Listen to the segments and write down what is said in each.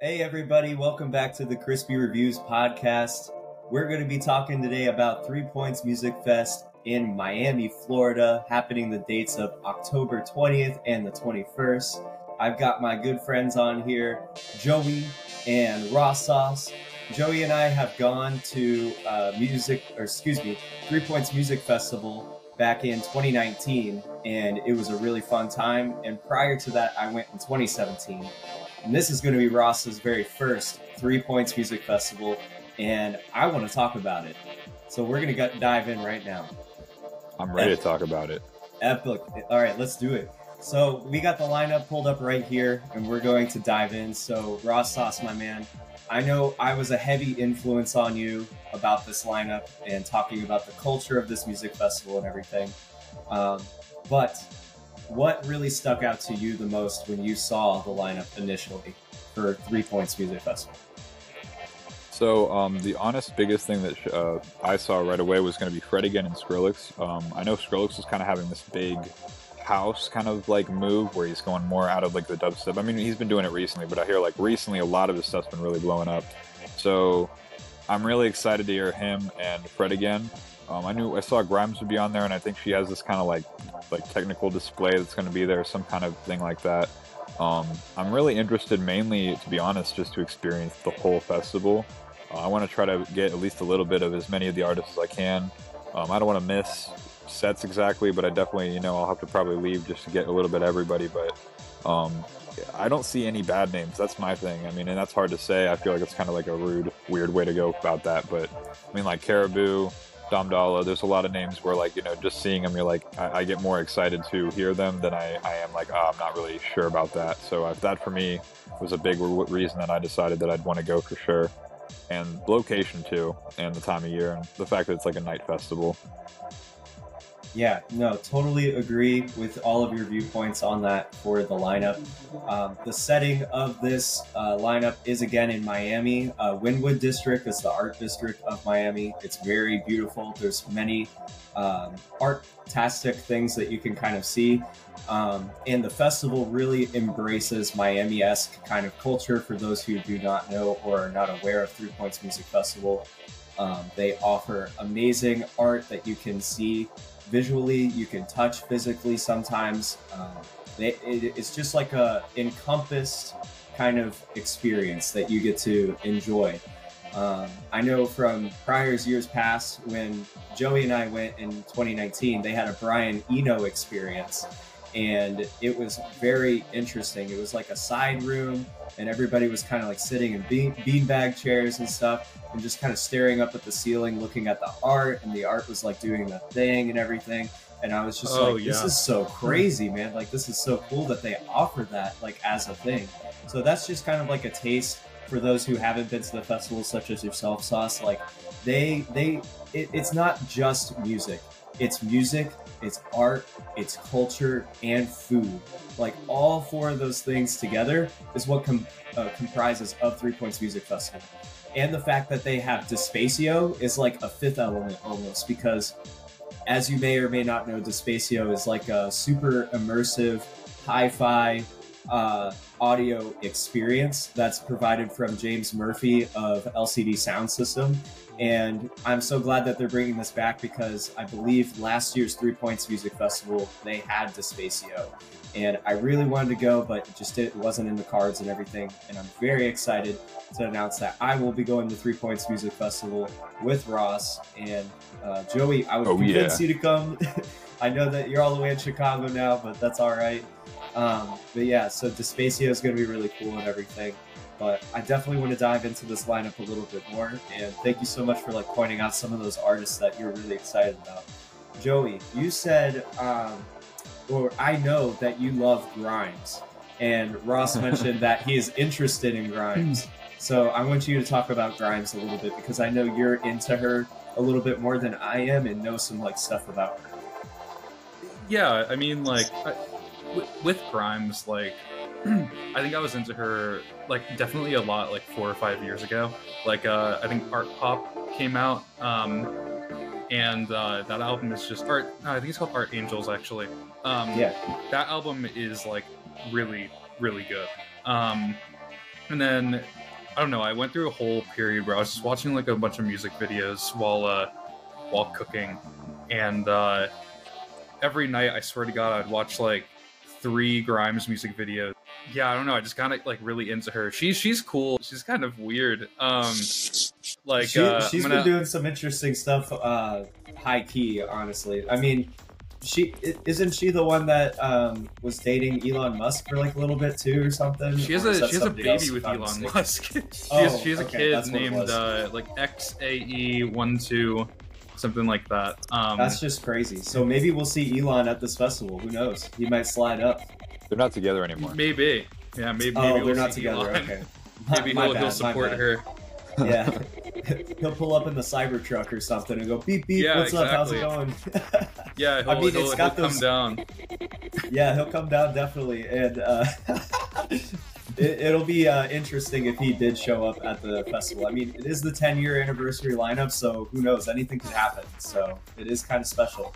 Hey everybody, welcome back to the Crispy Reviews podcast. We're going to be talking today about 3 Points Music Fest in Miami, Florida, happening the dates of October 20th and the 21st. I've got my good friends on here, Joey and Raw Sauce. Joey and I have gone to 3 Points Music Festival back in 2019, and it was a really fun time. And prior to that, I went in 2017. And this is going to be Ross's very first 3 Points Music Festival, and I want to talk about it. So we're going to dive in right now. I'm ready to talk about it. Epic. All right, let's do it. So we got the lineup pulled up right here, and we're going to dive in. So Ross Sauce, my man, I know I was a heavy influence on you about this lineup and talking about the culture of this music festival and everything. But what really stuck out to you the most when you saw the lineup initially for 3 Points Music Festival? So the honest biggest thing that I saw right away was going to be Fred again and Skrillex. I know Skrillex is kind of having this big house kind of like move where he's going more out of like the dubstep. I mean, he's been doing it recently, but I hear like recently a lot of his stuff's been really blowing up. So I'm really excited to hear him and Fred again. I saw Grimes would be on there, and I think she has this kind of like technical display that's going to be there, some kind of thing like that. I'm really interested mainly, to be honest, just to experience the whole festival. I want to try to get at least a little bit of as many of the artists as I can. I don't want to miss sets exactly, but I definitely, I'll have to probably leave just to get a little bit of everybody. But I don't see any bad names. That's my thing. I mean, and that's hard to say. I feel like it's kind of like a weird way to go about that. But I mean, like Caribou, Dom Dalla, there's a lot of names where just seeing them, you're like, I get more excited to hear them than I am like, oh, I'm not really sure about that. So that for me was a big reason that I decided that I'd want to go for sure. And location too, and the time of year, and the fact that it's like a night festival. Yeah, no, totally agree with all of your viewpoints on that for the lineup. The setting of this lineup is again in Miami. Wynwood District is the art district of Miami. It's very beautiful. There's many art-tastic things that you can kind of see. And the festival really embraces Miami-esque kind of culture. For those who do not know or are not aware of 3 Points Music Festival, they offer amazing art that you can see visually, you can touch physically sometimes. It's just like a encompassed kind of experience that you get to enjoy. I know from prior years past, when Joey and I went in 2019, they had a Brian Eno experience, and it was very interesting. It was like a side room, and everybody was kind of like sitting in beanbag chairs and stuff, and just kind of staring up at the ceiling, looking at the art, and the art was like doing the thing and everything. And I was just this is so crazy, man. Like, this is so cool that they offer that like as a thing. So that's just kind of like a taste for those who haven't been to the festival, such as yourself, Sauce. Like, it's not just music. It's music, it's art, it's culture, and food. Like, all four of those things together is what comprises of 3 Points Music Festival. And the fact that they have Despacio is like a fifth element almost, because as you may or may not know, Despacio is like a super immersive hi-fi audio experience that's provided from James Murphy of LCD Sound System. And I'm so glad that they're bringing this back, because I believe last year's 3 Points Music Festival, they had Despacio. And I really wanted to go, but it wasn't in the cards and everything. And I'm very excited to announce that I will be going to 3 Points Music Festival with Ross. And Joey, I would convince you to come. I know that you're all the way in Chicago now, but that's all right. But yeah, so Despacio is going to be really cool and everything. But I definitely want to dive into this lineup a little bit more. And thank you so much for pointing out some of those artists that you're really excited about. Joey, you said, or I know that you love Grimes. And Ross mentioned that he is interested in Grimes. So I want you to talk about Grimes a little bit, because I know you're into her a little bit more than I am and know some stuff about her. Yeah, I mean, with Grimes, I think I was into her definitely a lot 4 or 5 years ago. I think Art Pop came out, and that album is just art. No, I think it's called Art Angels, actually. Yeah, that album is really, really good. And then I don't know, I went through a whole period where I was just watching like a bunch of music videos while cooking, and every night, I swear to God, I'd watch like 3 Grimes music videos. Yeah, I don't know, I just kind of like really into her. She's cool. She's kind of weird. Like she's been doing some interesting stuff, high key, honestly. I mean, isn't she the one that was dating Elon Musk for like a little bit too, or something? She has a baby with Elon Musk. She has a kid named like XAE12, something like that. That's just crazy. So maybe we'll see Elon at this festival. Who knows? He might slide up. They're not together anymore. Maybe. Yeah, maybe. Oh, they're not together. Elon. Okay. Maybe he'll support her. Yeah. He'll pull up in the Cybertruck or something and go beep beep. Yeah, what's up? How's it going? Yeah, he'll come down. Yeah, he'll come down definitely, and it'll be interesting if he did show up at the festival. I mean, it is the 10-year anniversary lineup, so who knows? Anything could happen. So it is kind of special.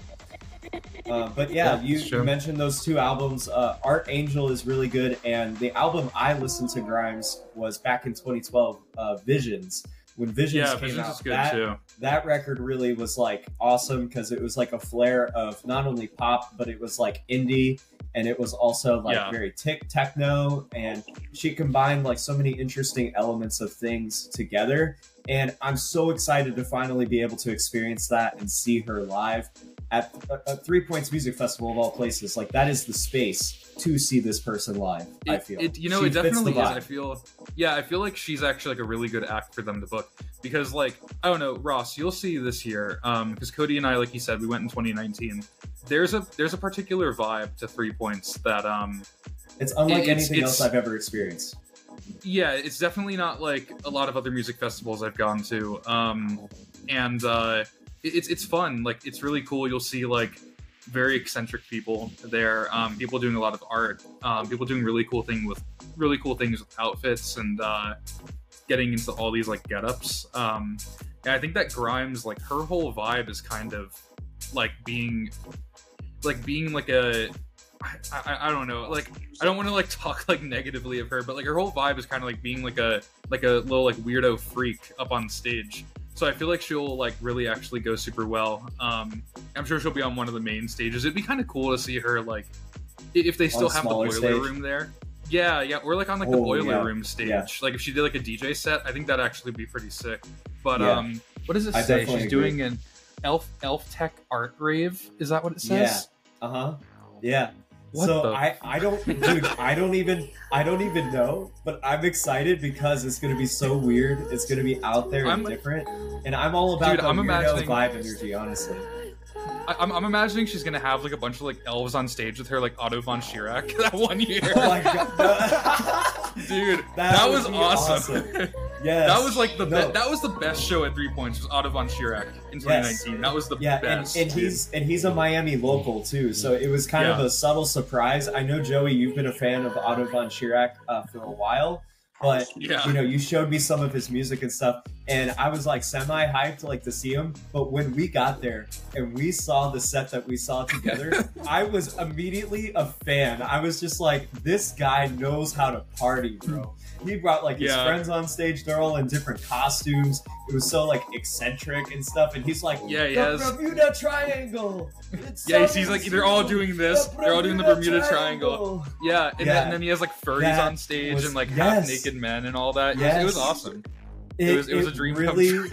But yeah, you mentioned those 2 albums. Art Angel is really good, and the album I listened to Grimes was back in 2012, Visions. When Visions came Visions out, is good too. That record really was like awesome because it was like a flare of not only pop, but it was like indie, and it was also like very techno, and she combined like so many interesting elements of things together. And I'm so excited to finally be able to experience that and see her live at 3 Points Music Festival of all places. Like, that is the space to see this person live. I feel it definitely is. I feel like she's actually like a really good act for them to book, because like, I don't know, Ross, you'll see this year, because Cody and I, like you said, we went in 2019. There's a particular vibe to 3 Points that it's unlike anything else I've ever experienced. Yeah, it's definitely not like a lot of other music festivals I've gone to, and it's fun. Like, it's really cool. You'll see like very eccentric people there, people doing a lot of art, people doing really cool things with outfits, and getting into all these like get-ups. And I think that Grimes, like, her whole vibe is kind of like being like a, I don't know, like, I don't want to like talk like negatively of her, but like her whole vibe is kind of like being like a little like weirdo freak up on stage. So I feel like she'll like really actually go super well. I'm sure she'll be on one of the main stages. It'd be kind of cool to see her, like, if they still have the boiler room there. Yeah, or like on like the boiler room stage. Yeah. Like if she did like a DJ set, I think that'd actually be pretty sick. But what does it say? She's doing an elf tech art rave. Is that what it says? Yeah. Yeah. I don't even know, but I'm excited because it's gonna be so weird. It's gonna be out there and different, and I'm all about the weirdo vibe energy, honestly. I'm imagining she's gonna have like a bunch of like elves on stage with her, like Otto von Schirach that one year. Oh my god, dude, that was awesome. Yes. That was like that was the best show at 3 Points, was Otto von Schirach in 2019. That was the best. And he's a Miami local too, so it was kind of a subtle surprise. I know, Joey, you've been a fan of Otto von Schirach for a while, but you know, you showed me some of his music and stuff, and I was like semi-hyped like to see him. But when we got there and we saw the set that we saw together, I was immediately a fan. I was just like, this guy knows how to party, bro. He brought like his friends on stage. They're all in different costumes. It was so like eccentric and stuff. And he's like, the Bermuda Triangle. He's like, they're all doing this. They're all doing the Bermuda Triangle. Yeah, and then he has like furries on stage and like half naked men and all that. It was awesome. It was a dream come true.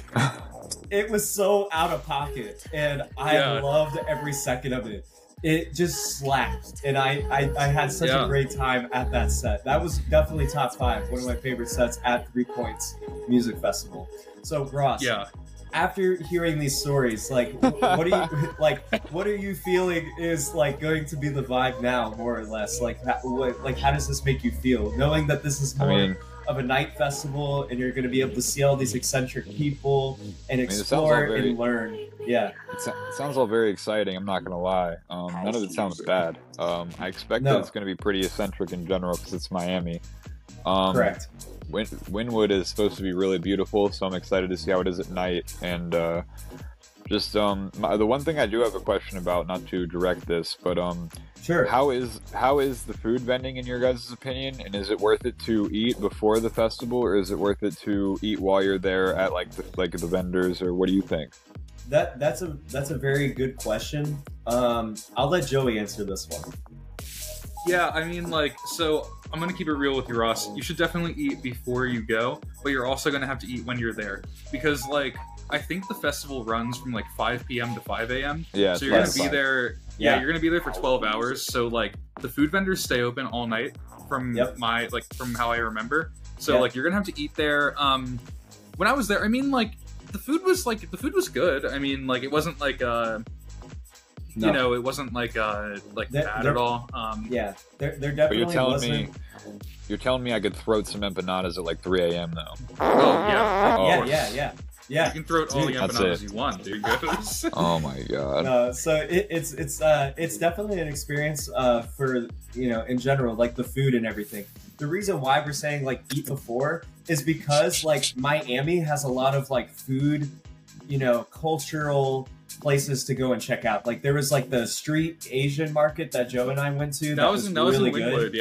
It was so out of pocket, and I loved every second of it. It just slapped, and I had such a great time at that set. That was definitely top 5, one of my favorite sets at 3 Points Music Festival. So Ross, after hearing these stories, like, what are you feeling is like going to be the vibe now, more or less? Like, how does this make you feel, knowing that this is more of a night festival, and you're going to be able to see all these eccentric people and explore and learn? Yeah, it sounds all very exciting. I'm not gonna lie. None of it sounds bad. I expect that it's gonna be pretty eccentric in general because it's Miami. Correct. Wynwood is supposed to be really beautiful, so I'm excited to see how it is at night. And Just the one thing I do have a question about, not to direct this, but Sure. how is the food vending in your guys' opinion, and is it worth it to eat before the festival, or is it worth it to eat while you're there at like the vendors, or what do you think? That's a very good question. I'll let Joey answer this one. Yeah, I mean, like, so I'm gonna keep it real with you, Ross. You should definitely eat before you go, but you're also gonna have to eat when you're there because, like, I think the festival runs from like 5 p.m. to 5 a.m. Yeah, so you're gonna be there. Yeah, you're gonna be there for 12 hours. So like the food vendors stay open all night from from how I remember. So like you're gonna have to eat there. When I was there, I mean, like the food was good. I mean, like it wasn't like you know, it wasn't like bad at all. Yeah, there definitely wasn't. You're telling me I could throat some empanadas at like 3 a.m. though? Oh yeah. Oh. Yeah. You can throw all the empanadas you want, dude. Oh my god. No, so it's definitely an experience for, you know, in general, like the food and everything. The reason why we're saying like eat before is because like Miami has a lot of like food, you know, cultural places to go and check out. Like there was like the street Asian market that Joe and I went to. That was really in Wynwood, good.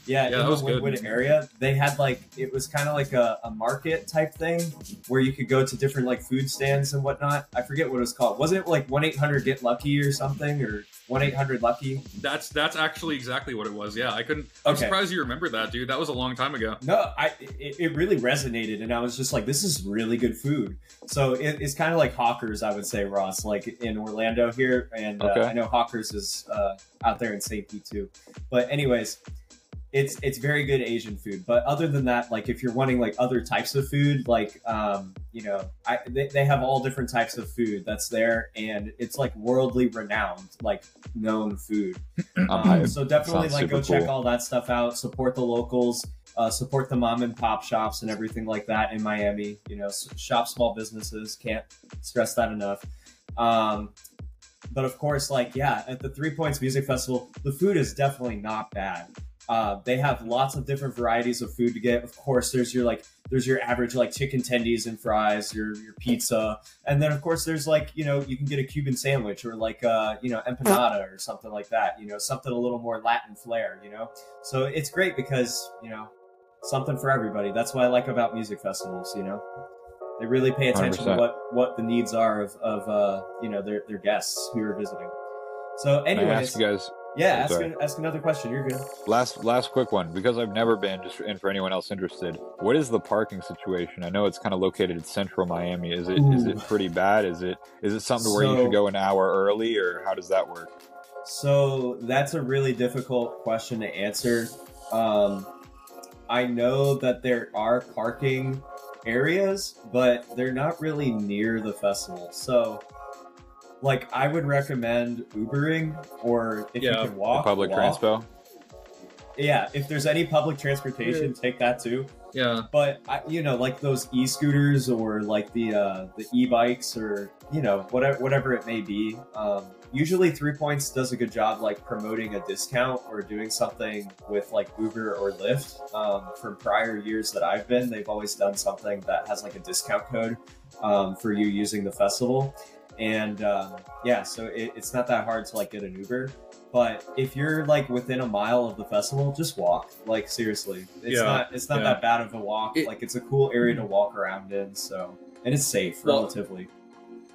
Yeah, in the Wynwood area. They had like, it was kind of like a market type thing where you could go to different like food stands and whatnot. I forget what it was called. Wasn't it like 1-800-GET-LUCKY or something, or 1-800-LUCKY? That's actually exactly what it was. Yeah, I'm surprised you remember that, dude. That was a long time ago. No, it really resonated, and I was just like, this is really good food. So it's kind of like Hawkers, I would say, Ross, like in Orlando here, and I know Hawkers is out there in St. Pete too. But anyways, it's very good Asian food. But other than that, like if you're wanting like other types of food, like you know, they have all different types of food that's there, and it's like worldly renowned, like known food. So definitely like go check all that stuff out. Support the locals. Support the mom and pop shops and everything like that in Miami. You know, shop small businesses. Can't stress that enough. But of course, like, yeah, at the 3 Points Music Festival, the food is definitely not bad. They have lots of different varieties of food to get. Of course, there's your average like chicken tendies and fries, your pizza, and then of course there's like, you know, you can get a Cuban sandwich or like you know, empanada or something like that. You know, something a little more Latin flair. You know, so it's great because, you know, something for everybody. That's what I like about music festivals. You know, they really pay attention 100%. To what the needs are of you know, their guests who are visiting. So anyways, I ask you guys. Yeah, ask another question. You're good. Last quick one, because I've never been, and for anyone else interested, what is the parking situation? I know it's kind of located in central Miami. Is it pretty bad? Is it something where you should go an hour early, or how does that work? So that's a really difficult question to answer. I know that there are parking areas, but they're not really near the festival. So like, I would recommend Ubering, or if you can walk, public transpo. Yeah, if there's any public transportation, take that too. Yeah. But you know, like those e-scooters or like the e-bikes, or you know, whatever it may be. Usually 3 Points does a good job like promoting a discount or doing something with like Uber or Lyft. From prior years that I've been, they've always done something that has like a discount code for you using the festival. And yeah, so it's not that hard to like get an Uber. But if you're like within a mile of the festival, just walk. Like seriously, it's not that bad of a walk. Like it's a cool area to walk around in. So, and it's safe relatively.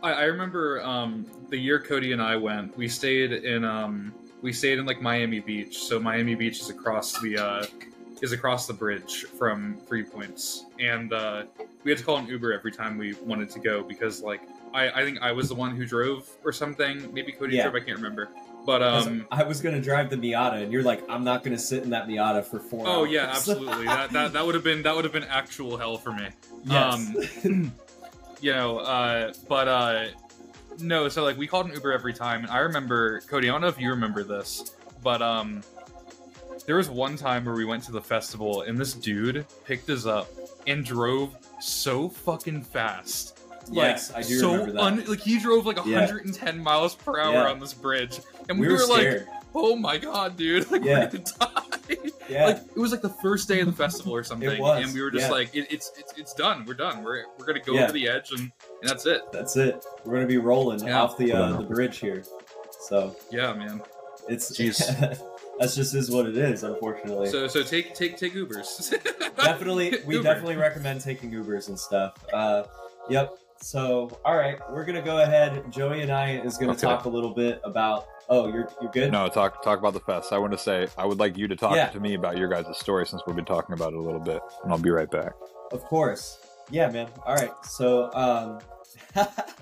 I remember the year Cody and I went, we stayed in like Miami Beach. So Miami Beach is across the bridge from 3 Points, and we had to call an Uber every time we wanted to go because like I think I was the one who drove or something. Maybe Cody drove. I can't remember. But I was gonna drive the Miata, and you're like, I'm not gonna sit in that Miata for 4 hours. Oh yeah, absolutely. that would have been actual hell for me. Yes. You know, but no. So like we called an Uber every time, and I remember, Cody, I don't know if you remember this, but there was one time where we went to the festival, and this dude picked us up and drove so fucking fast. Yes, I do remember that. Like he drove like 110 miles per hour on this bridge, and we were like, "Oh my god, dude! Like we're gonna die!" Yeah. Like it was like the first day of the festival or something, It was, and we were just yeah. like, it's done. We're done. We're gonna go Yeah. over the edge, and that's it. That's it. We're gonna be rolling Yeah. off the bridge here. So Yeah, man. it's Jeez. that's just is what it is, unfortunately. So take Ubers. Definitely, we Uber. definitely recommend taking Ubers and stuff. Yep. So, all right, we're gonna go ahead. Joey and I is gonna Okay. talk a little bit about. Oh, you're good. No, talk about the fest. I want to say I would like you to talk Yeah. to me about your guys' story since we've been talking about it a little bit, and I'll be right back. Of course. Yeah, man. All right. So,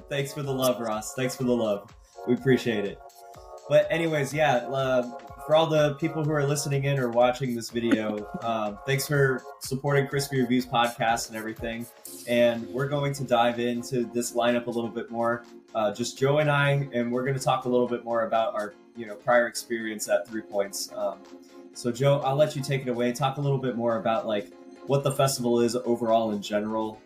thanks for the love, Ross. Thanks for the love. We appreciate it. But anyways, yeah, for all the people who are listening in or watching this video, thanks for supporting Crispy Reviews podcast and everything. And we're going to dive into this lineup a little bit more. Just Joe and I, and we're going to talk a little bit more about our prior experience at 3 Points. So Joe, I'll let you take it away. Talk a little bit more about like what the festival is overall in general,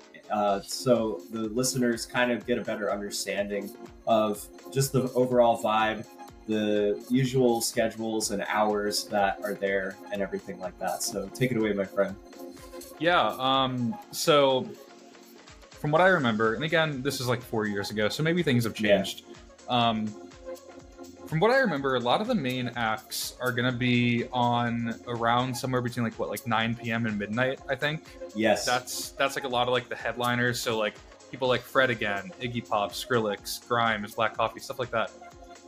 so the listeners kind of get a better understanding of just the overall vibe, the usual schedules and hours that are there and everything like that. So take it away, my friend. Yeah. So from what I remember, and again, this is like 4 years ago, so maybe things have changed. Yeah. From what I remember, a lot of the main acts are going to be on around somewhere between like 9 p.m. and midnight, I think. Yes. That's like a lot of like the headliners. So like people like Fred again, Iggy Pop, Skrillex, Grimes, Black Coffee, stuff like that.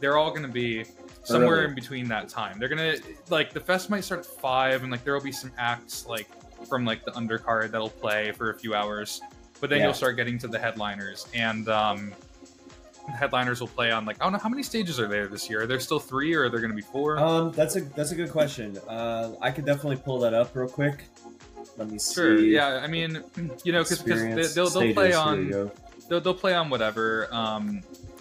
They're all going to be somewhere Early. in between that time. They're going to like the fest might start at 5, and like there will be some acts like from like the undercard that'll play for a few hours, but then you'll start getting to the headliners, and headliners will play on like I don't know how many stages are there this year. Are there still 3 or are there going to be 4? That's a good question. I could definitely pull that up real quick. Let me see. Sure. Yeah. I mean, because they'll play on they'll play on whatever.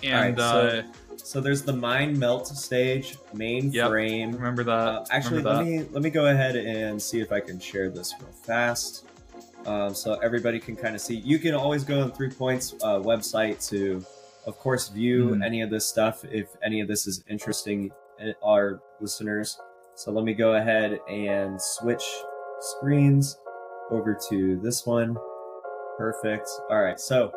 And right, so there's the Mind Melt stage, Mainframe. Remember that? Actually, let me go ahead and see if I can share this real fast, so everybody can kind of see. You can always go on 3 Points website to, of course, view any of this stuff if any of this is interesting our listeners. So let me go ahead and switch screens over to this one. Perfect. All right, so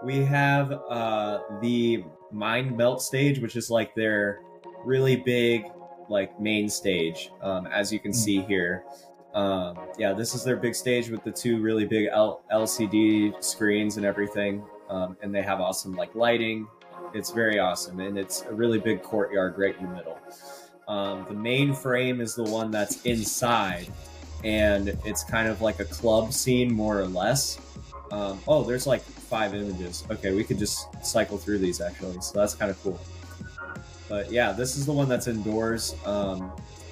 we have the Mind Melt stage, which is like their really big like main stage, as you can see here. Yeah, this is their big stage with the 2 really big LCD screens and everything, and they have awesome like lighting. It's very awesome, and it's a really big courtyard right in the middle. The main frame is the one that's inside, and it's kind of like a club scene more or less. Oh, there's like 5 images. Okay, we could just cycle through these actually, so that's kind of cool. But yeah, this is the one that's indoors.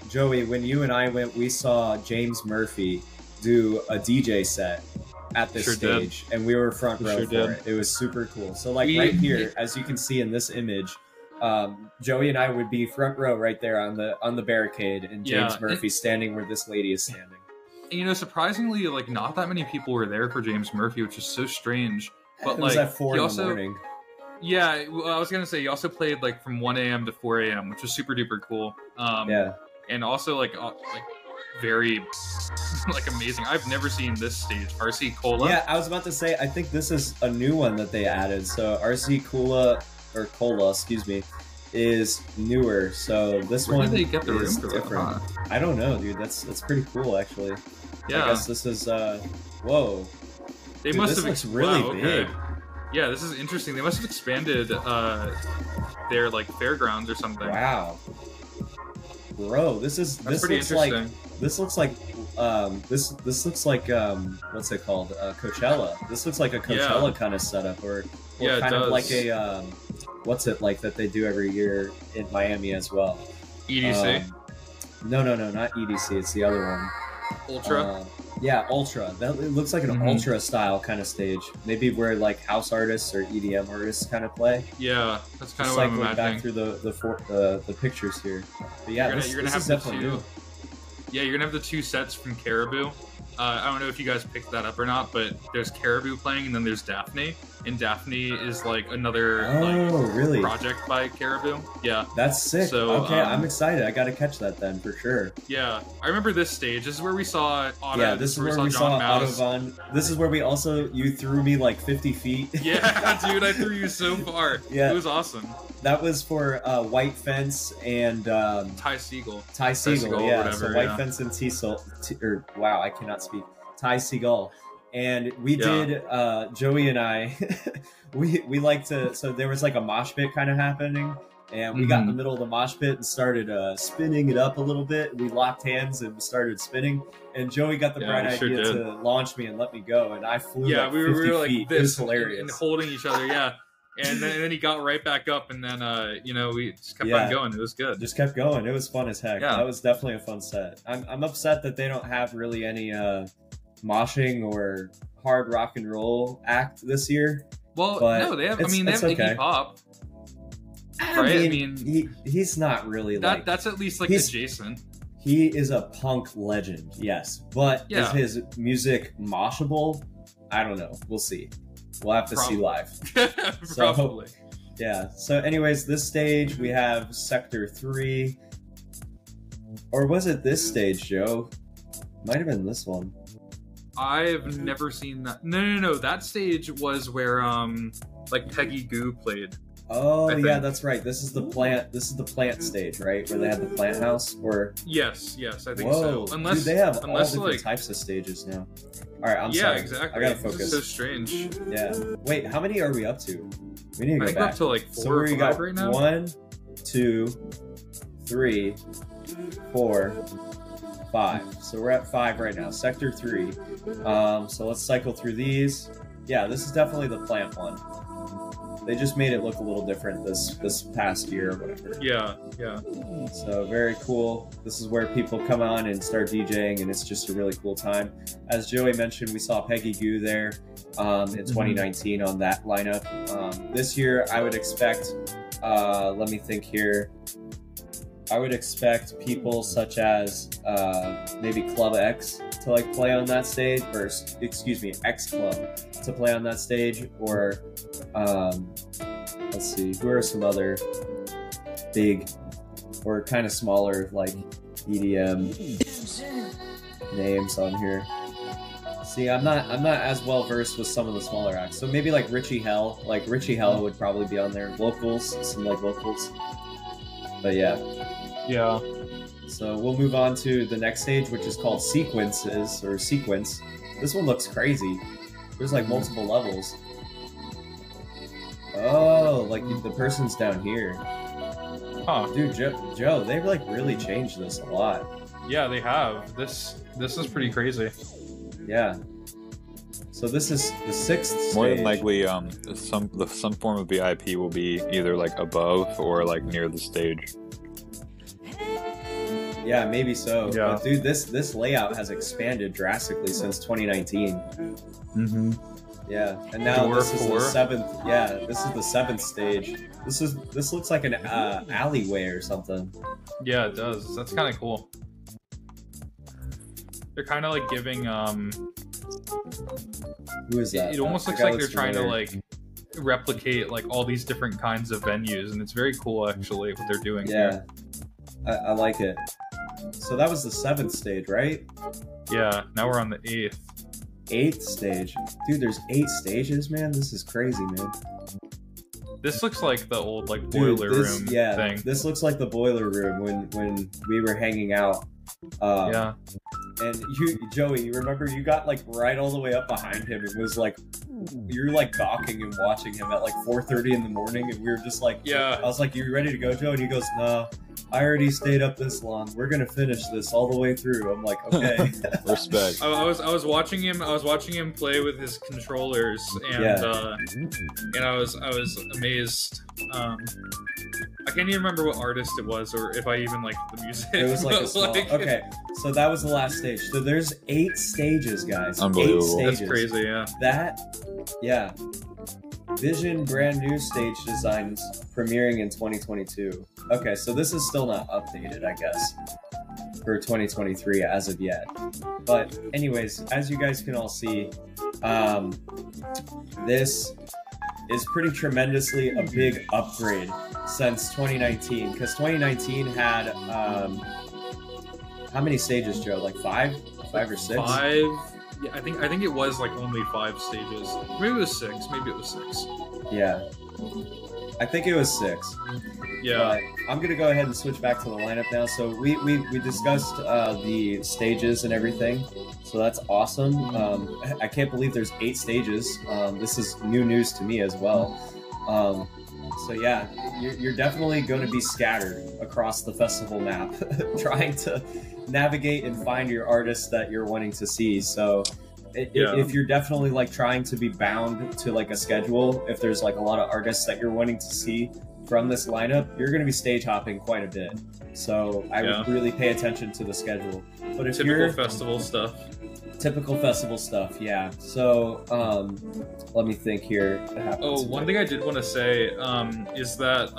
Joey, when you and I went, we saw James Murphy do a DJ set at this stage, and we were front row for it. It was super cool. So like right here, as you can see in this image, Joey and I would be front row right there on the barricade, and James Murphy standing where this lady is standing. And, surprisingly, like not that many people were there for James Murphy, which is so strange. But it was like at 4 in the morning. Yeah, well, I was gonna say he also played like from 1 a.m. to 4 a.m., which was super duper cool. And also like very like amazing. I've never seen this stage. RC Cola. Yeah, I was about to say I think this is a new one that they added. So RC Cola excuse me, is newer. So this Where one did they get the is room for different. that? Huh? I don't know, dude. That's pretty cool actually. Yeah. I guess this is whoa. They Dude, must this have looks really big. Yeah, this is interesting. They must have expanded their like fairgrounds or something. Wow. Bro, this looks like this looks like what's it called? Coachella. This looks like a Coachella kind of setup, or kind of like a what's it like that they do every year in Miami as well. EDC. No, not EDC. It's the other one. Ultra. Yeah, Ultra. It looks like an Ultra style kind of stage. Maybe where like house artists or EDM artists kind of play. Yeah, that's kind of what I'm imagining. Back through the pictures here. But yeah, you're gonna have the 2. Yeah, you're gonna have the 2 sets from Caribou. I don't know if you guys picked that up or not, but there's Caribou playing, and then there's Daphne. And Daphne is like another really? project by Caribou. Yeah. That's sick. So, okay, I'm excited. I gotta catch that then for sure. Yeah, I remember this stage. This is where we saw Otto. Yeah, this is where we saw Autobahn. This is where you threw me like 50 feet. Yeah, dude, I threw you so far. Yeah. It was awesome. That was for White Fence and Ty Segall. Ty Segall, yeah. Whatever, so White Fence and wow, I cannot speak. Ty Segall. And we did, Joey and I, we like to, so there was like a mosh pit kind of happening, and we got in the middle of the mosh pit and started spinning it up a little bit. We locked hands and started spinning, and Joey got the bright idea to launch me and let me go, and I flew like 50 we were like feet. this, it was hilarious. and holding each other, yeah. And then he got right back up, and then we just kept on going. It was good. Just kept going. It was fun as heck. Yeah. That was definitely a fun set. I'm upset that they don't have really any moshing or hard rock and roll act this year. Well, no, they have. I mean, they have Iggy Pop. Right? I mean, he's not really like that's at least like adjacent. He is a punk legend, yes, but is his music moshable? I don't know. We'll see. We'll have to see live. Probably. Yeah. So, anyways, this stage we have Sector 3, or was it this stage, Joe? Might have been this one. I've never seen that. No. That stage was where like Peggy Goo played. Oh yeah, that's right. This is the plant. This is the plant stage, right? Where they had the plant house. Or yes, I think so. Unless they have all different types of stages now. All right, I'm sorry. Yeah, exactly. I gotta focus. This is so strange. Yeah. Wait, how many are we up to? We need to go back. Up to like 4 so or 5 right now. 1, 2, 3, 4, 5. So we're at 5 right now. Sector 3. So let's cycle through these. Yeah, this is definitely the plant one. They just made it look a little different this past year or whatever. Yeah. So very cool. This is where people come on and start DJing, and it's just a really cool time. As Joey mentioned, we saw Peggy Goo there in 2019 on that lineup. This year, I would expect, let me think here, I would expect people such as maybe Club X to like play on that stage, or excuse me, X Club to play on that stage, or let's see, who are some other big or kind of smaller like EDM names on here. See, I'm not as well versed with some of the smaller acts, so maybe like Richie Hell. Like Richie Hell would probably be on there. Vocals, some like vocals, but yeah. So we'll move on to the next stage, which is called Sequences, or Sequence. This one looks crazy. There's like multiple levels. Oh, like the person's down here. Huh. Dude, Joe, they've like really changed this a lot. Yeah, they have. This is pretty crazy. Yeah. So this is the 6th stage. More than likely, some form of VIP will be either like above or like near the stage. Yeah, maybe so. Yeah. But dude, this layout has expanded drastically since 2019. Mm-hmm. Yeah, and now this is the 7th. Yeah, this is the 7th stage. This looks like an alleyway or something. Yeah, it does. That's kind of cool. They're kind of like giving Who is that? It almost looks like they're trying to like replicate like all these different kinds of venues, and it's very cool actually what they're doing. Yeah, I like it. So that was the 7th stage, right? Yeah. Now we're on the 8th. 8th stage, dude. There's 8 stages, man. This is crazy, man. This looks like the old like boiler room thing. This looks like the boiler room when we were hanging out. Yeah. And Joey, you remember you got like right all the way up behind him. It was like you're like gawking and watching him at like 4:30 in the morning, and we were just like, yeah. I was like, "You ready to go, Joe?" And he goes, "No, I already stayed up this long. We're gonna finish this all the way through." I'm like, "Okay." Respect. I was watching him. I was watching him play with his controllers, and and I was amazed. I can't even remember what artist it was, or if I even liked the music. It was like a small. Okay, so that was the last stage. So there's 8 stages, guys. Unbelievable. 8 stages. That's crazy. Yeah. Yeah. Vision brand new stage designs premiering in 2022. Okay, so this is still not updated, I guess. for 2023 as of yet. But anyways, as you guys can all see, this is pretty tremendously a big upgrade since 2019, because 2019 had how many stages, Joe? Like five or six? Five. Yeah, I think it was like only 5 stages. Maybe it was 6. Maybe it was 6. Yeah, I think it was 6. Yeah. But I'm gonna go ahead and switch back to the lineup now. So we discussed the stages and everything. So that's awesome. I can't believe there's 8 stages. This is new news to me as well. So yeah, you're definitely going to be scattered across the festival map, trying to navigate and find your artists that you're wanting to see. So if you're definitely like trying to be bound to like a schedule, if there's like a lot of artists that you're wanting to see from this lineup, you're going to be stage hopping quite a bit. So I would really pay attention to the schedule. But if Typical festival stuff, yeah. So let me think here. One thing I did want to say is that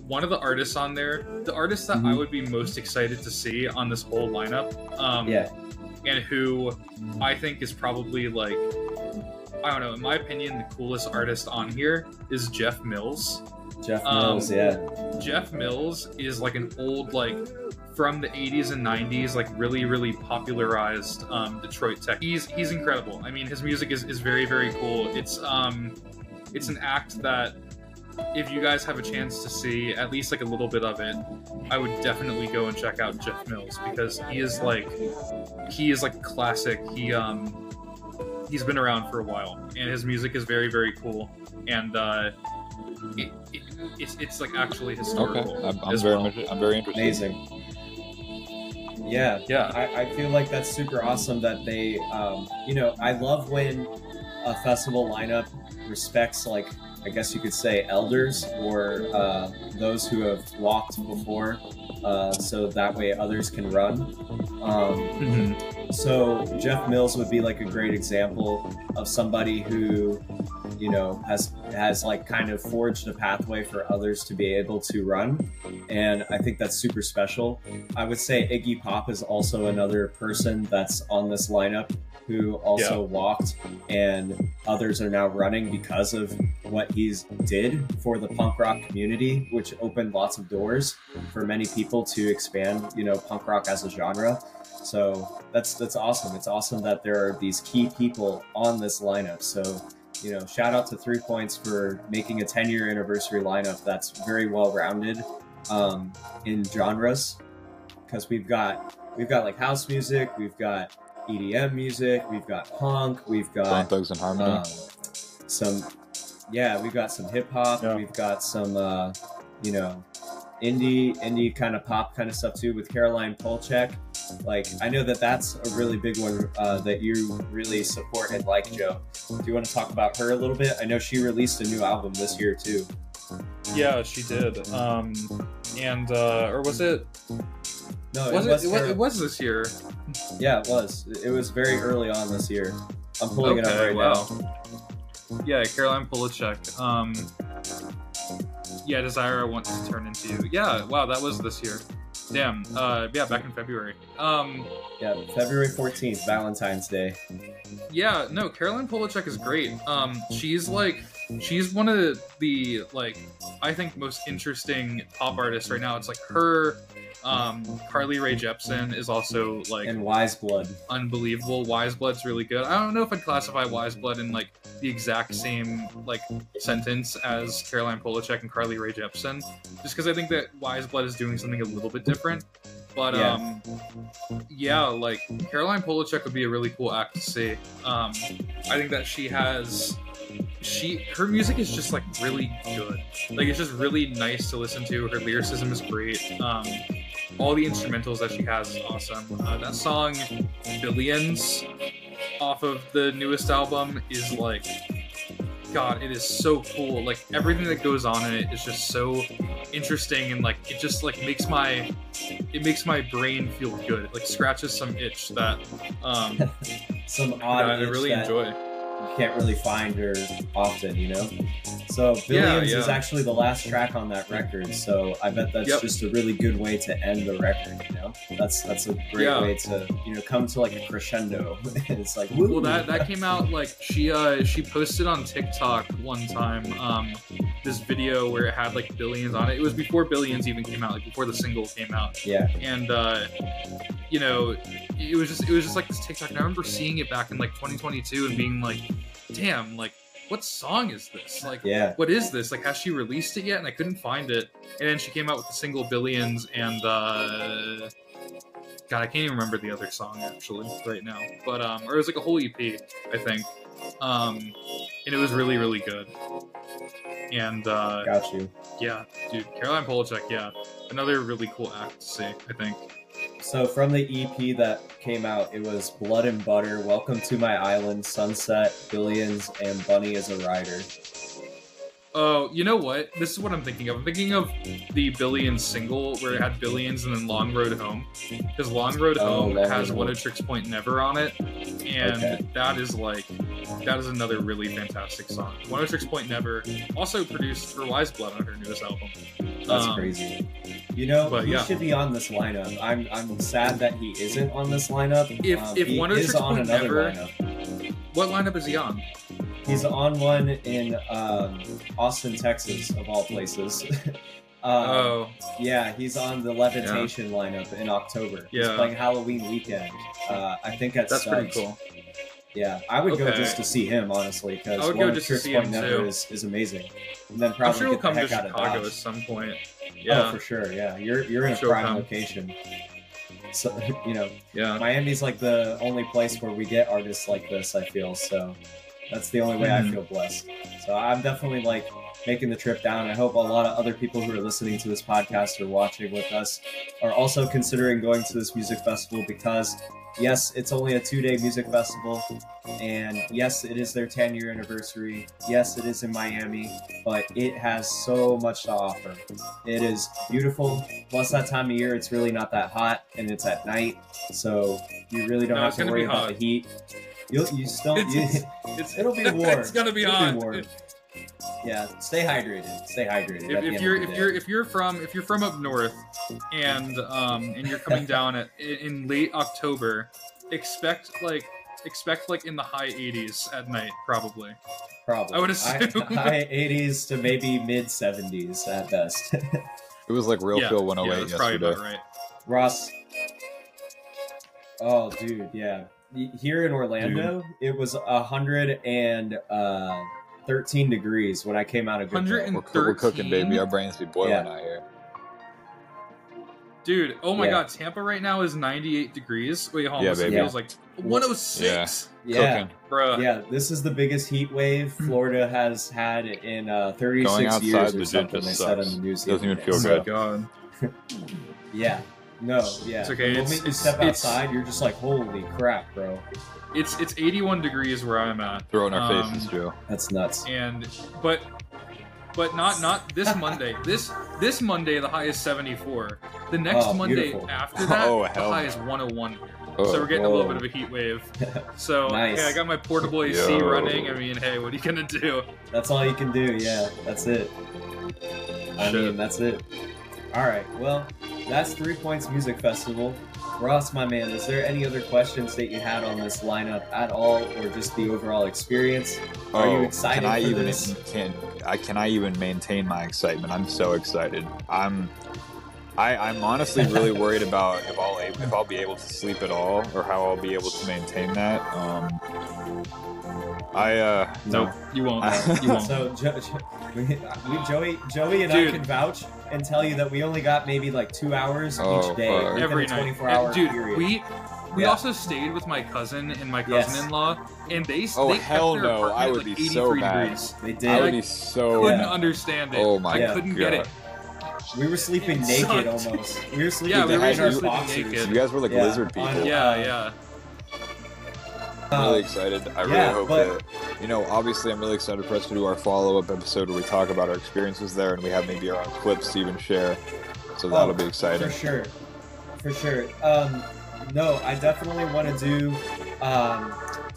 one of the artists on there, the artist that I would be most excited to see on this whole lineup, and who I think is probably like, I don't know, in my opinion, the coolest artist on here is Jeff Mills. Jeff Mills, Jeff Mills is like an old, like, from the 80s and 90s, like really, really popularized Detroit tech. He's incredible. I mean, his music is very, very cool. It's an act that if you guys have a chance to see at least like a little bit of it, I would definitely go and check out Jeff Mills, because he is like classic. He's been around for a while, and his music is very, very cool. And it's like actually historical. Okay, I'm very interested. Amazing. Yeah. I feel like that's super awesome that they, I love when a festival lineup respects, like, I guess you could say, elders or those who have walked before, so that way others can run. So Jeff Mills would be like a great example of somebody who, has like kind of forged a pathway for others to be able to run, and I think that's super special. I would say Iggy Pop is also another person that's on this lineup who also walked, and others are now running because of what he's did for the punk rock community, which opened lots of doors for many people to expand, punk rock as a genre. So that's awesome. It's awesome that there are these key people on this lineup. So, shout out to 3 Points for making a 10-year anniversary lineup that's very well-rounded in genres, because we've got like house music, we've got EDM music, we've got punk, we've got Bone Thugs and Harmony, we've got some hip hop, we've got some indie kind of pop kind of stuff too, with Caroline Polachek. Like, I know that's a really big one that you really support and like, Joe. Do you want to talk about her a little bit? I know she released a new album this year too. Yeah, she did. Or was it? No, it was this year. Yeah, it was. It was very early on this year. I'm pulling it up right now. Yeah, Caroline Polachek. Desire I Want to Turn Into You. Yeah, wow, that was this year. Damn. Back in February. February 14th, Valentine's Day. Yeah, no, Caroline Polachek is great. She's one of the like, I think, most interesting pop artists right now. It's like her, Carly Rae Jepsen is also like, and Wise Blood. Unbelievable. Wise Blood's really good. I don't know if I'd classify Wise Blood in like the exact same like sentence as Caroline Polachek and Carly Rae Jepsen, just because I think that Wise Blood is doing something a little bit different. But like Caroline Polachek would be a really cool act to see. I think that her music is just like really good. Like, it's just really nice to listen to. Her lyricism is great. All the instrumentals that she has is awesome. That song Billions off of the newest album is like, God, it is so cool. Like, everything that goes on in it is just so interesting, and like it just like makes my brain feel good. It like scratches some itch that some odd I really enjoy. you can't really find her often, you know? So Billions is actually the last track on that record, so I bet that's just a really good way to end the record, you know? That's a great way to, you know, come to like a crescendo. It's like, woo. Well, that came out, like, she posted on TikTok one time this video where it had like Billions on it. It was before Billions even came out, like before the single came out. Yeah. And you know, it was just like this TikTok, and I remember seeing it back in like 2022 and being like, damn, like, what song is this? Like, what is this? Like, has she released it yet? And I couldn't find it. And then she came out with the single Billions, and God, I can't even remember the other song actually right now. But or it was like a whole EP, I think. And it was really, really good. And got you. Yeah, dude, Caroline Polachek, another really cool act to see, I think. So from the EP that came out, it was Blood and Butter, Welcome to My Island, Sunset, Billions, and Bunny is a Rider. Oh, you know what? This is what I'm thinking of. I'm thinking of the Billions single where it had Billions and then Long Road Home. Because Long Road Home has One of Tricks Point Never on it. And that is another really fantastic song. One of Tricks Point Never also produced for Wise Blood on her newest album. That's crazy. You know, he should be on this lineup. I'm sad that he isn't on this lineup. If One of Tricks Point Never, lineup. What lineup is he on? He's on one in Austin, Texas, of all places. Yeah, he's on the Levitation lineup in October. He's playing Halloween weekend. I think that's pretty cool. Yeah, I would go just to see him, honestly, because One of Tricks Point Never is amazing. And then probably I'm sure he'll come to out of Chicago Dodge. at some point. Oh, for sure. Yeah, you're in a prime location. So, you know, Miami's like the only place where we get artists like this, I feel. So that's the only way I feel blessed. So I'm definitely like making the trip down. I hope a lot of other people who are listening to this podcast or watching with us are also considering going to this music festival, because yes, it's only a 2-day music festival, and yes, it is their 10-year anniversary. Yes, it is in Miami, but it has so much to offer. It is beautiful. Plus, that time of year, it's really not that hot, and it's at night, so you really don't have to worry about the heat. It'll be warm. It's gonna be hot. Yeah, stay hydrated. Stay hydrated. If you're from up north and you're coming down in late October, expect like in the high 80s at night, probably. I would assume high 80s to maybe mid 70s at best. It was like Real Feel 108 that's yesterday. probably about right. Ross. Oh, dude, yeah. Here in Orlando, it was 113 degrees when I came out of Good Hope. We're cooking, baby. Our brains be boiling out here. Dude, oh my god, Tampa right now is 98 degrees. Wait, hold on. It feels like 106. Yeah. Cooking. Bruh. Yeah, this is the biggest heat wave Florida has had in 36 years or something, they said on the news. Doesn't even feel good. God. Yeah. No, yeah. It's okay. The moment you step outside, you're just like, holy crap, bro. It's 81 degrees where I'm at. Throw it in our faces, Joe. That's nuts. But not this Monday. This Monday the high is 74. The next Monday after that, the high is 101. So we're getting a little bit of a heat wave. So nice. Hey, I got my portable AC running. I mean, hey, what are you gonna do? That's all you can do. Yeah, that's it. I mean, that's it. All right. Well, that's 3 Points Music Festival. Ross, my man, is there any other questions that you had on this lineup at all, or just the overall experience? Are you excited for this? Can I even maintain my excitement? I'm so excited. I'm honestly really worried about if I'll be able to sleep at all, or how I'll be able to maintain that. Nope, you won't. You won't. So Joey and I can vouch and tell you that we only got maybe like 2 hours each day every night. 24-hour period. We also stayed with my cousin and my cousin-in-law, and they hell kept their no! I would like be so mad. Degrees. They did. I would be so. Couldn't understand it. Oh my I couldn't get it. We were sleeping naked almost. We were sleeping we were in our sleeping boxers. naked. You guys were like lizard people. Yeah. I'm really excited. I really hope that, obviously I'm really excited for us to do our follow-up episode where we talk about our experiences there, and we have maybe our own clips to even share. So that'll be exciting. For sure. No, I definitely want to do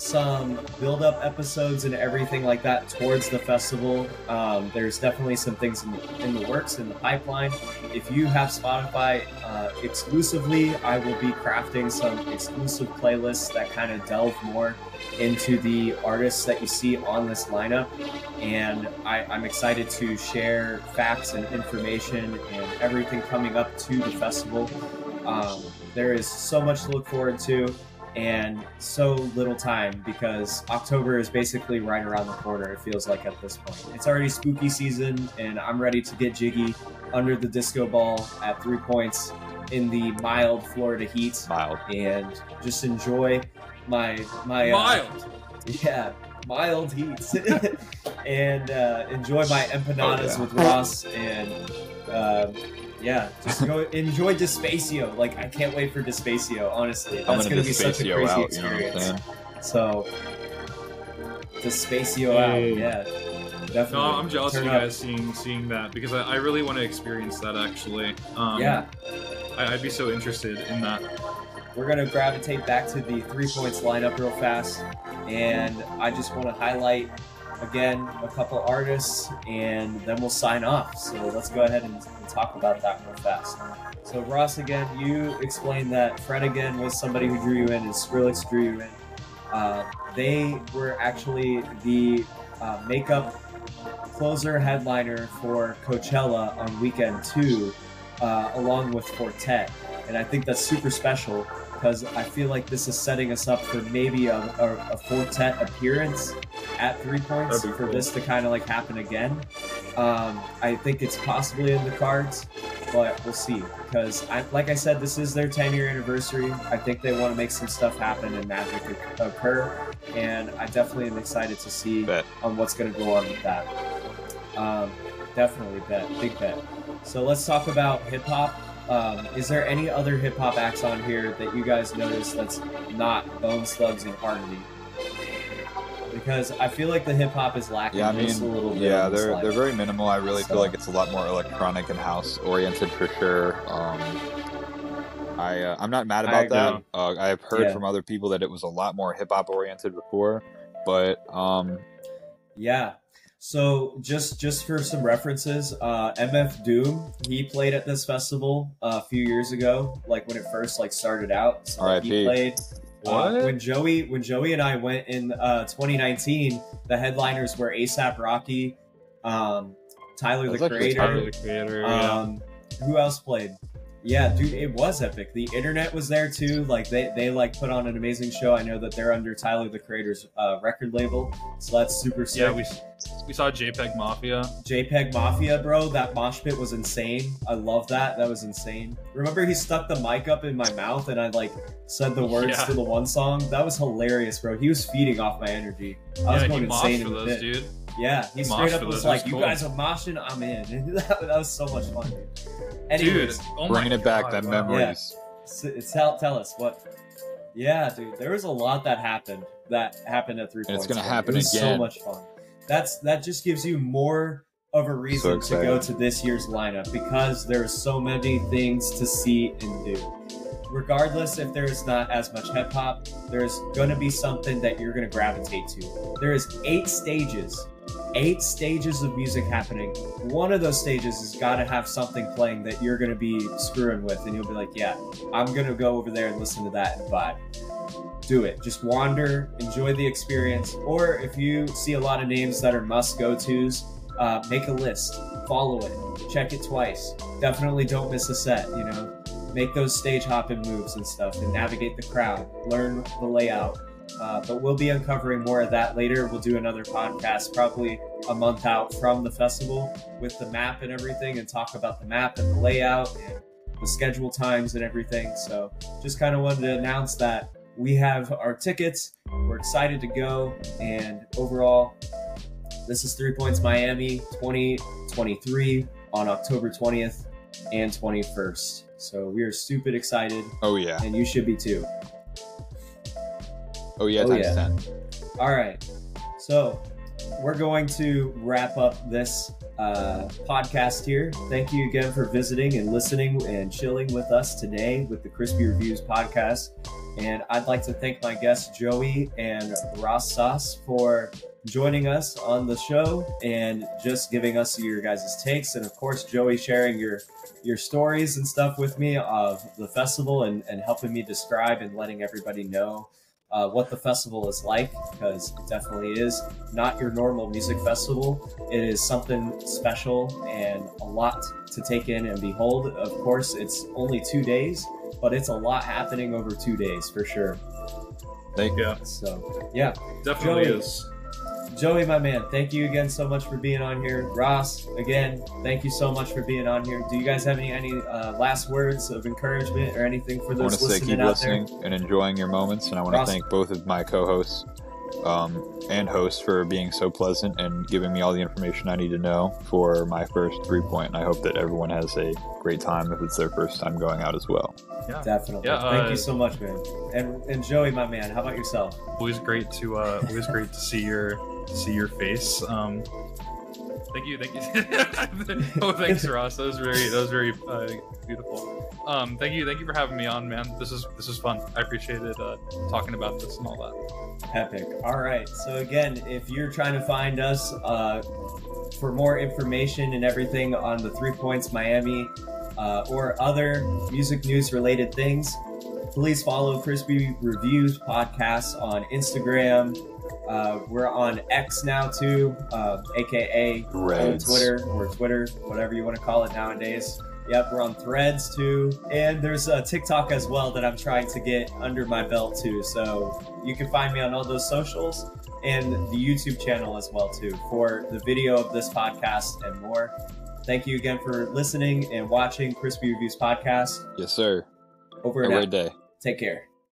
some build-up episodes and everything like that towards the festival. There's definitely some things in the works, in the pipeline. If you have Spotify exclusively, I will be crafting some exclusive playlists that kind of delve more into the artists that you see on this lineup. And I'm excited to share facts and information and everything coming up to the festival. There is so much to look forward to, and so little time, because October is basically right around the corner, it feels like at this point. It's already spooky season, and I'm ready to get jiggy under the disco ball at 3 Points in the mild Florida heat. And just enjoy my mild. Mild heat. And enjoy my empanadas with Ross, and just go enjoy Despacio. Like, I can't wait for Despacio, honestly. That's going to be such a crazy experience. You know, so, Despacio out, yeah. Definitely. No, I'm jealous of you guys seeing that, because I really want to experience that, actually. I'd be so interested in that. We're going to gravitate back to the 3 Points lineup real fast, and I just want to highlight again a couple artists, and then we'll sign off. So let's go ahead and talk about that real fast. So Ross, again, you explained that Fred again was somebody who drew you in, and Skrillex drew you in. They were actually the makeup closer headliner for Coachella on weekend 2, along with Fortet. And I think that's super special, because I feel like this is setting us up for maybe a Fortet appearance at 3 Points for cool. This to kind of like happen again. I think it's possibly in the cards, but we'll see, because like I said, this is their 10-year anniversary. I think they want to make some stuff happen and magic occur, and I definitely am excited to see what's going to go on with that. Definitely big bet. So let's talk about hip-hop. Is there any other hip-hop acts on here that you guys noticed that's not Bone Thugs and Harmony? Because I feel like the hip-hop is lacking just a little bit. Yeah, they're very minimal. I really feel like it's a lot more electronic and house-oriented for sure. I'm not mad about that. I have heard from other people that it was a lot more hip-hop oriented before, but... Yeah. So just for some references, MF Doom, he played at this festival a few years ago, like when it first started out. So he played. When Joey and I went in 2019, the headliners were A$AP Rocky, Tyler the Creator. Who else played? Yeah, dude, it was epic. The internet was there too. Like they put on an amazing show. I know that they're under Tyler the Creator's record label, so that's super sick. Yeah, we saw JPEG Mafia. JPEG Mafia, bro. That mosh pit was insane. I love that. That was insane. Remember, he stuck the mic up in my mouth and I said the words to the one song. That was hilarious, bro. He was feeding off my energy. I was going insane in the pit. Dude. Yeah, he straight up was like, "You guys are moshing, I'm in." That was so much fun, dude. Anyways, dude, bringing it back, that memories. Yeah. Tell us what. Yeah, dude, there was a lot that happened at 3 Points. And it's gonna happen again. So much fun. That just gives you more of a reason to go to this year's lineup, because there are so many things to see and do. Regardless if there's not as much hip hop, there's gonna be something that you're gonna gravitate to. There is 8 stages of music happening. One of those stages has got to have something playing that you're going to be screwing with, and you'll be like, yeah, I'm going to go over there and listen to that and vibe. Do it. Just wander, enjoy the experience. Or if you see a lot of names that are must go-tos, make a list, follow it, check it twice. Definitely don't miss a set, Make those stage hopping moves and stuff, and navigate the crowd, learn the layout. But we'll be uncovering more of that later. We'll do another podcast probably a month out from the festival with the map and everything, and talk about the map and the layout and the schedule times and everything. So just kind of wanted to announce that we have our tickets. We're excited to go. And overall, this is 3 Points Miami 2023 on October 20th and 21st. So we are stupid excited. Oh, yeah. And you should be too. Oh, yeah, times 10. All right. So we're going to wrap up this podcast here. Thank you again for visiting and listening and chilling with us today with the Crispy Reviews podcast. And I'd like to thank my guests Joey and Ross Sauce for joining us on the show and just giving us your guys' takes. And of course, Joey sharing your stories and stuff with me of the festival and helping me describe and letting everybody know what the festival is like, because it definitely is not your normal music festival. It is something special and a lot to take in and behold. Of course, it's only 2 days, but it's a lot happening over 2 days for sure. Thank you. So, yeah. Definitely Joey, is. Joey, my man, thank you again so much for being on here. Ross, again, thank you so much for being on here. Do you guys have any last words of encouragement or anything for those listening out there? I want to say keep listening and enjoying your moments, and I want to thank both of my co-hosts and hosts for being so pleasant and giving me all the information I need to know for my first 3-point, and I hope that everyone has a great time if it's their first time going out as well. Yeah, definitely. Yeah, thank you so much, man. And Joey, my man, how about yourself? Always great to see your face. Thank you. Oh, thanks, Ross. That was very beautiful. Thank you for having me on, man. This is fun. I appreciated talking about this and all that. Epic. All right. So again, if you're trying to find us for more information and everything on the 3 Points Miami or other music news related things, please follow Crispy Reviews Podcast on Instagram. We're on X now too, aka Threads. Twitter or Twitter, whatever you want to call it nowadays. Yep, we're on Threads too, and there's a TikTok as well that I'm trying to get under my belt too. So you can find me on all those socials and the YouTube channel as well too for the video of this podcast and more. Thank you again for listening and watching Crispy Reviews Podcast. Yes, sir. Over Have and a out. great day. Take care.